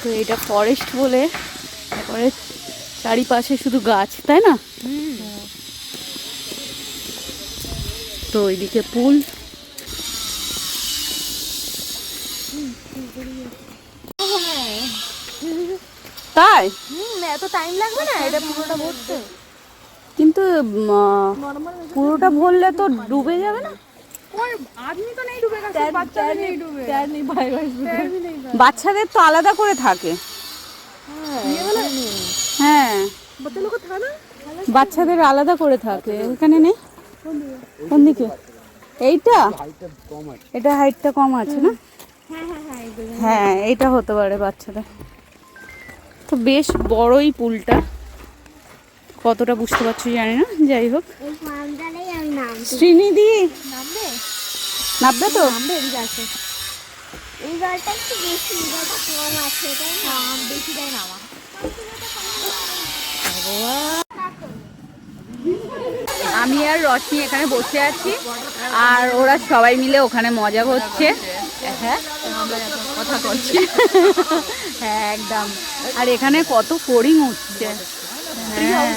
তো এটা ফরেস্ট বলে তারপরে চারিপাশে শুধু গাছ, তাই না? তো ওইদিকে পুল। তাই এত টাইম লাগবে না এটা পুরোটা ভরতে? কিন্তু পুরোটা ভরলে তো ডুবে যাবে না? आदमी तो नहीं डूबेगा, सिर्फ बच्चा भी नहीं डूबेगा। तैर नहीं पाएगा इसमें, तैर भी नहीं पाएगा। বাচ্চাদের তো আলাদা করে থাকে। ये वाला হ্যাঁ, बच्चे लोग को था ना। বাচ্চাদের আলাদা করে থাকে, এখানে নেই। কোন দিকে? এইটা, এটা হাইটটা কম আছে না? হ্যাঁ, এইটা হতে পারে বাচ্চাদের। তো বেশ বড়ই পুলটা, কতটা বুঝতে পারছি জানি না, যাই হোক। শ্রীনিধি নামবে তো? এই জলটা একটু বেশি, জলটা কম আছে তাই না? বেশি দেয় না আমার। আমি আর রশ্মি এখানে বসে আছি আর ওরা সবাই মিলে ওখানে মজা করছে। হ্যাঁ, কথা করছে। হ্যাঁ একদম। আর এখানে কত ফড়িং উঠছে। হ্যাঁ